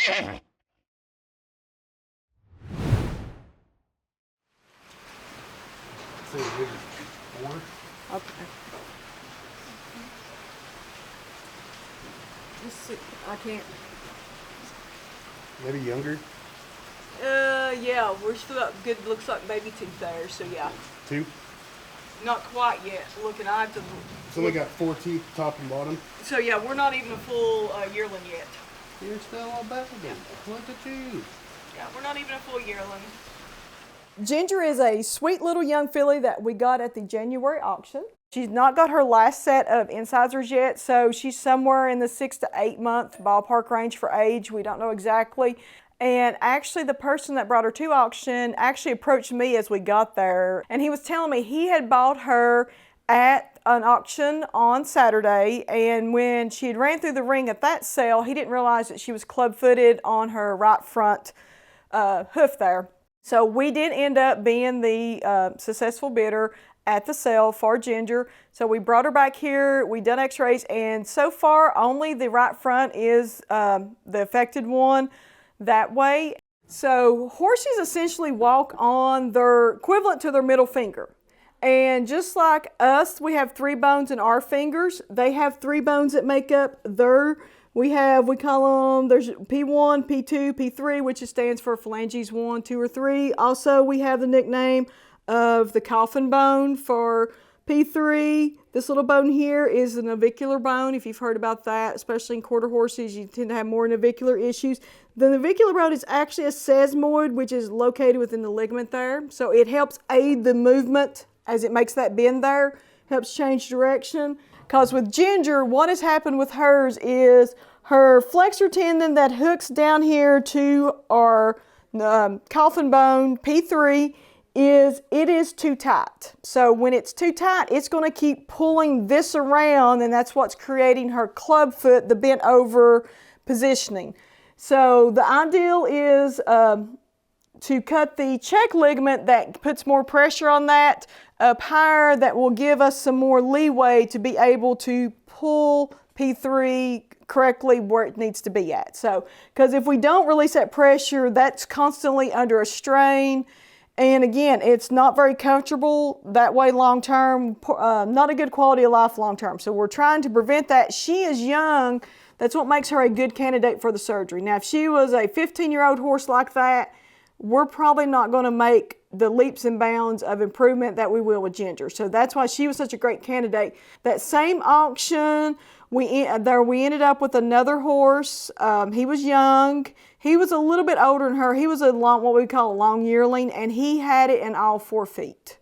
Okay. Let's see. I can't. Maybe younger? Yeah, we're still got good, looks like baby teeth there, so yeah. 2? Not quite yet. Looking, I have to. It's only got 4 teeth, top and bottom. So yeah, we're not even a full yearling yet. You're still all baby. Look at you. Yeah, we're not even a full yearling. Ginger is a sweet little young filly that we got at the January auction. She's not got her last set of incisors yet, so she's somewhere in the 6 to 8 month ballpark range for age. We don't know exactly. And actually the person that brought her to auction actually approached me as we got there, and he was telling me he had bought her at an auction on Saturday, and when she had ran through the ring at that sale, he didn't realize that she was club-footed on her right front hoof there. So we did end up being the successful bidder at the sale for Ginger. So we brought her back here, we done x-rays, and so far only the right front is the affected one that way. So horses essentially walk on their equivalent to their middle finger. And just like us, we have 3 bones in our fingers. They have 3 bones that make up their, we call them, there's P1, P2, P3, which stands for phalanges 1, 2, or 3. Also, we have the nickname of the coffin bone for P3. This little bone here is a navicular bone. If you've heard about that, especially in quarter horses, you tend to have more navicular issues. The navicular bone is actually a sesamoid, which is located within the ligament there. So it helps aid the movement as it makes that bend there, helps change direction. Because with Ginger, what has happened with hers is her flexor tendon that hooks down here to our coffin bone, P3, is too tight. So when it's too tight, it's going to keep pulling this around, and that's what's creating her club foot, the bent over positioning. So the ideal is to cut the check ligament that puts more pressure on that up higher, that will give us some more leeway to be able to pull P3 correctly where it needs to be at. So, because if we don't release that pressure, that's constantly under a strain. And again, it's not very comfortable that way long term, not a good quality of life long term. So we're trying to prevent that. She is young. That's what makes her a good candidate for the surgery. Now, if she was a 15-year-old horse like that, we're probably not going to make the leaps and bounds of improvement that we will with Ginger. So that's why she was such a great candidate. That same auction, we ended up with another horse. He was young. He was a little bit older than her. He was what we call a long yearling, and he had it in all 4 feet.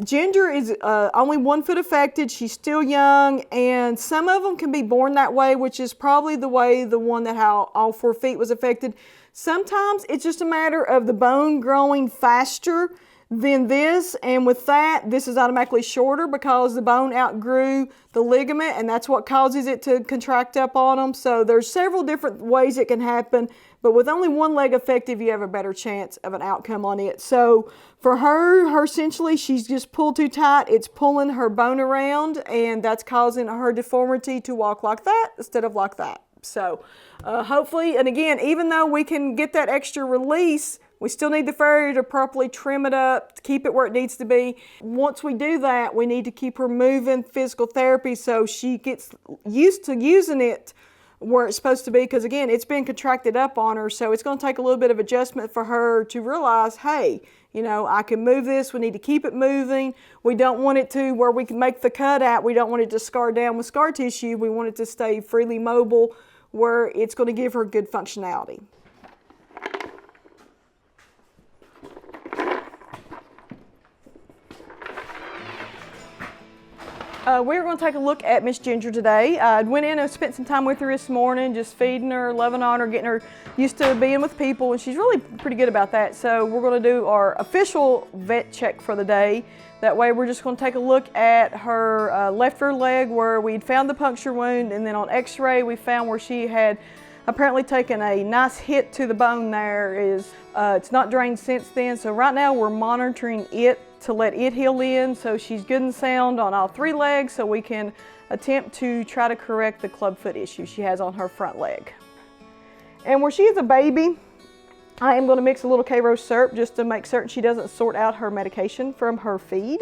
Ginger is only 1 foot affected. She's still young, and some of them can be born that way, which is probably the one that how all 4 feet was affected. Sometimes it's just a matter of the bone growing faster than this, and with that, this is automatically shorter because the bone outgrew the ligament, and that's what causes it to contract up on them. So there's several different ways it can happen, but with only 1 leg affected, you have a better chance of an outcome on it. So for her essentially, she's just pulled too tight. It's pulling her bone around, and that's causing her deformity to walk like that instead of like that. So hopefully, and again, even though we can get that extra release, we still need the farrier to properly trim it up, to keep it where it needs to be. Once we do that, we need to keep her moving, physical therapy, so she gets used to using it where it's supposed to be, because again, it's been contracted up on her, so it's going to take a little bit of adjustment for her to realize, hey, you know, I can move this, we need to keep it moving. We don't want it to where we can make the cut out, we don't want it to scar down with scar tissue, we want it to stay freely mobile where it's going to give her good functionality. We're going to take a look at Miss Ginger today. I went in and spent some time with her this morning, just feeding her, loving on her, getting her used to being with people, and she's really pretty good about that. So we're going to do our official vet check for the day. That way we're just going to take a look at her left rear leg where we'd found the puncture wound, and then on x-ray we found where she had apparently taken a nice hit to the bone there. It's not drained since then, so right now we're monitoring it to let it heal in, so she's good and sound on all 3 legs, so we can attempt to try to correct the clubfoot issue she has on her front leg. And where she is a baby, I am going to mix a little K-Rose syrup just to make certain she doesn't sort out her medication from her feed.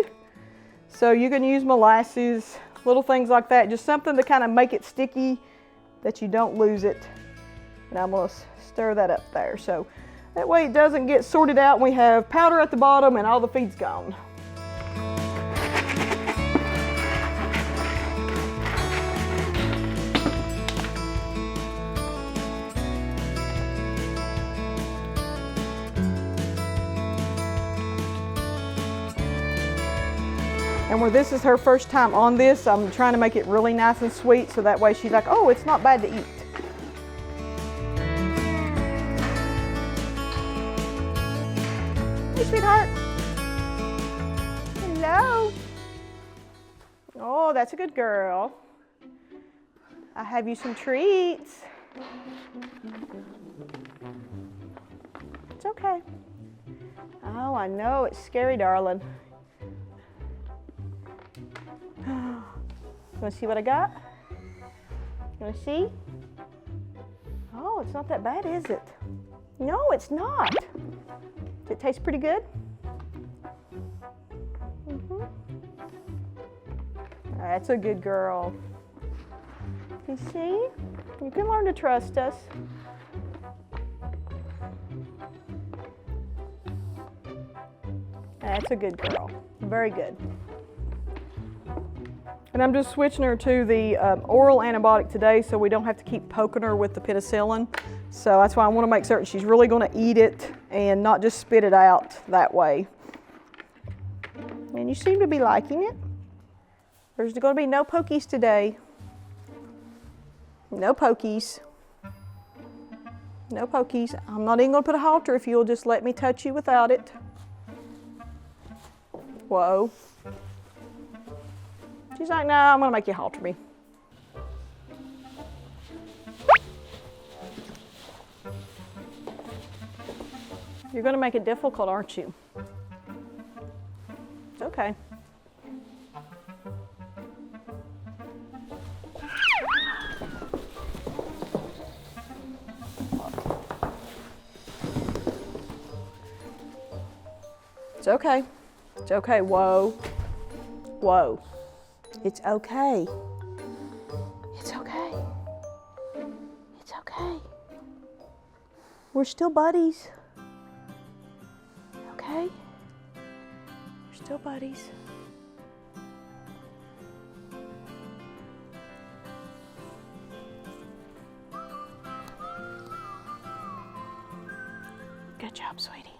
So you can use molasses, little things like that, just something to kind of make it sticky that you don't lose it. And I'm going to stir that up there. So that way it doesn't get sorted out and we have powder at the bottom and all the feed's gone. And where this is her first time on this, I'm trying to make it really nice and sweet so that way she's like, oh, it's not bad to eat. Hey, sweetheart. Hello. Oh, that's a good girl. I have you some treats. It's okay. Oh, I know, it's scary, darling. You want to see what I got? You want to see? Oh, it's not that bad, is it? No, it's not. Does it taste pretty good? That's a good girl. You see? You can learn to trust us. That's a good girl. Very good. And I'm just switching her to the oral antibiotic today so we don't have to keep poking her with the penicillin. So that's why I want to make certain she's really going to eat it and not just spit it out that way. And you seem to be liking it. There's going to be no pokies today. No pokies. No pokies. I'm not even going to put a halter if you'll just let me touch you without it. Whoa. She's like, no, I'm gonna make you halter me. You're gonna make it difficult, aren't you? It's okay. It's okay. It's okay. Whoa. Whoa. It's okay. It's okay. It's okay. We're still buddies. Okay? We're still buddies. Good job, sweetie.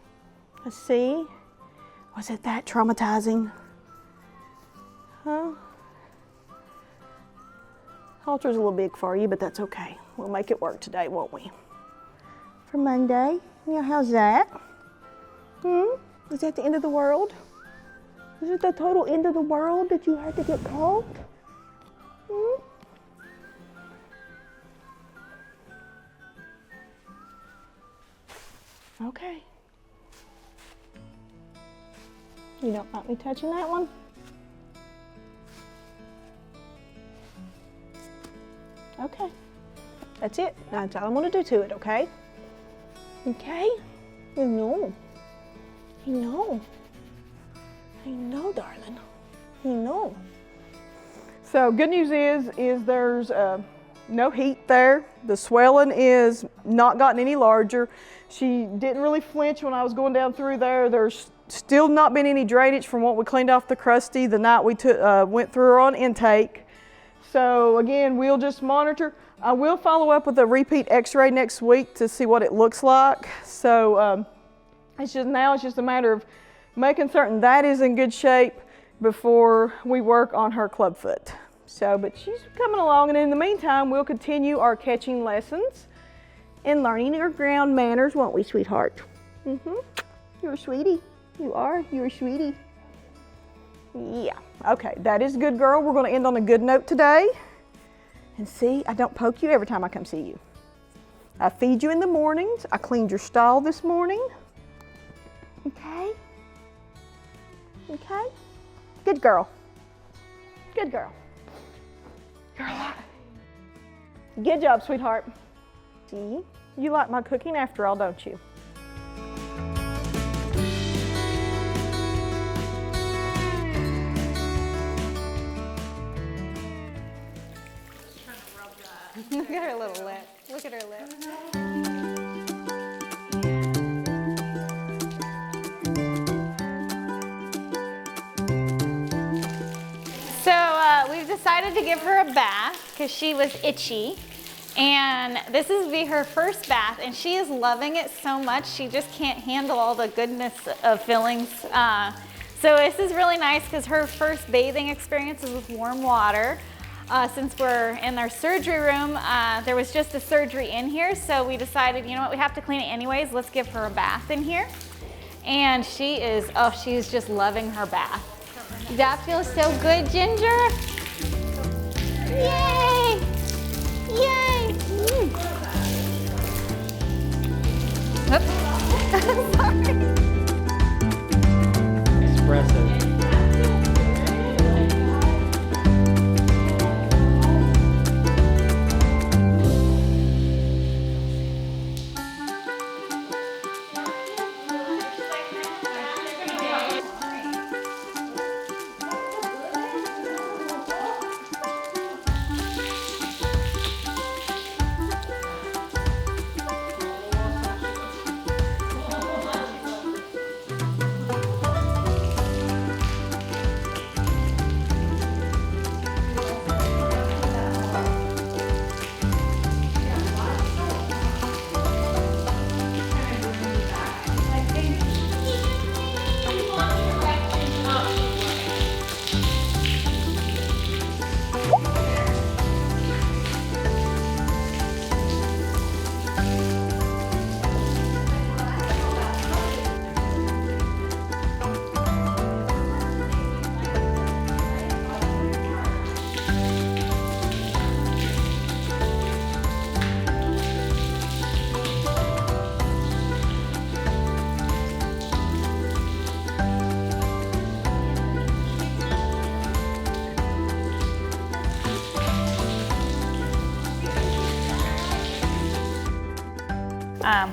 Let's see. Was it that traumatizing? Huh? Halter's a little big for you, but that's okay. We'll make it work today, won't we? For Monday? Yeah, how's that? Is that the end of the world? Is it the total end of the world that you had to get called? Okay. You don't want me touching that one? Okay, that's it. That's all I'm gonna do to it, okay? Okay? I know. I know. I know, darling. I know. So good news is there's no heat there. The swelling is not gotten any larger. She didn't really flinch when I was going down through there. There's still not been any drainage from what we cleaned off the crusty the night we went through her on intake. So again, we'll just monitor. I will follow up with a repeat x-ray next week to see what it looks like. So it's just a matter of making certain that is in good shape before we work on her clubfoot. So, but she's coming along, and in the meantime, we'll continue our catching lessons and learning our ground manners, won't we, sweetheart? You're a sweetie. You are. You're a sweetie. Yeah. Okay, that is good, girl. We're going to end on a good note today. And see, I don't poke you every time I come see you. I feed you in the mornings. I cleaned your stall this morning. Okay? Okay? Good girl. Good girl. You're alive. Good job, sweetheart. See? You like my cooking after all, don't you? Look at her little lip. Look at her lip. So we've decided to give her a bath because she was itchy. And this is be her first bath, and she is loving it so much she just can't handle all the goodness of fillings. So this is really nice because her first bathing experience is with warm water. Since we're in our surgery room, there was just a surgery in here, so we decided, you know what, we have to clean it anyways. Let's give her a bath in here. And she's just loving her bath. That feels so good, Ginger. Yay! Yay! Oops. Sorry. Espresso.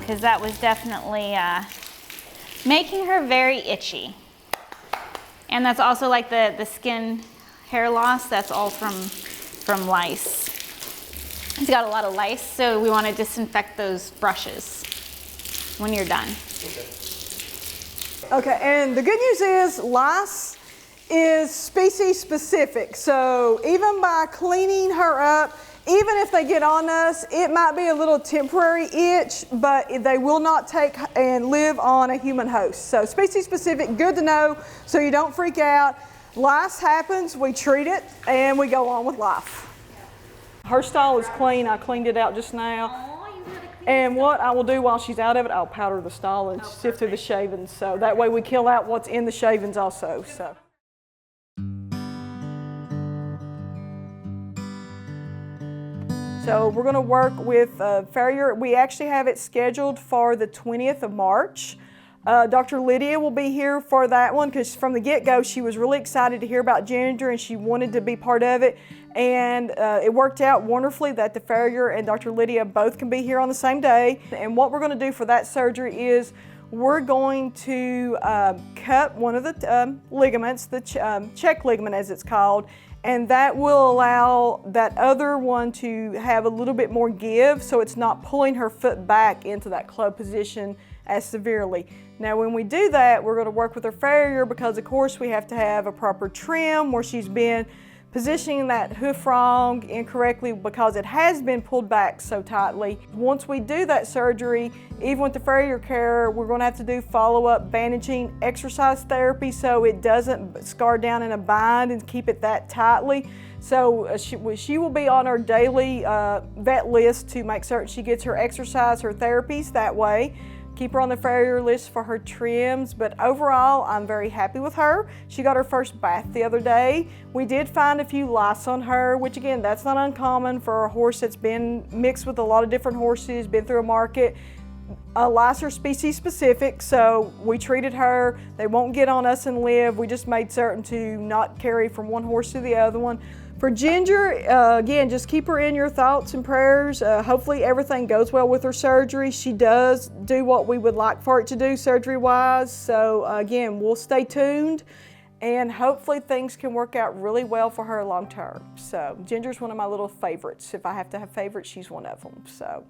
Because that was definitely making her very itchy. And that's also like the skin hair loss, that's all from lice. It's got a lot of lice, so we want to disinfect those brushes when you're done. Okay, and the good news is lice is species specific. So even by cleaning her up, even if they get on us, it might be a little temporary itch, but they will not take and live on a human host. So species specific, good to know, so you don't freak out. Lice happens, we treat it, and we go on with life. Her stall is clean, I cleaned it out just now. And what I will do while she's out of it, I'll powder the stall and sift through the shavings. So that way we kill out what's in the shavings also. So we're going to work with farrier. We actually have it scheduled for the 20th of March. Dr. Lydia will be here for that one because from the get-go she was really excited to hear about Ginger and she wanted to be part of it. And it worked out wonderfully that the farrier and Dr. Lydia both can be here on the same day. And what we're going to do for that surgery is we're going to cut one of the ligaments, the check ligament as it's called, and that will allow that other one to have a little bit more give so it's not pulling her foot back into that club position as severely. Now when we do that, we're going to work with her farrier because of course we have to have a proper trim where she's been positioning that hoof wrong incorrectly because it has been pulled back so tightly. Once we do that surgery, even with the farrier care, we're going to have to do follow-up bandaging, exercise therapy so it doesn't scar down in a bind and keep it that tightly. So she will be on our daily vet list to make certain she gets her exercise, her therapies that way. Keep her on the farrier list for her trims, but overall, I'm very happy with her. She got her first bath the other day. We did find a few lice on her, which again, that's not uncommon for a horse that's been mixed with a lot of different horses, been through a market. Lice are species specific, so we treated her. They won't get on us and live. We just made certain to not carry from one horse to the other one. For Ginger, again, just keep her in your thoughts and prayers. Hopefully everything goes well with her surgery. She does do what we would like for it to do surgery-wise. So again, we'll stay tuned and hopefully things can work out really well for her long term. So Ginger's one of my little favorites. If I have to have favorites, she's one of them. So.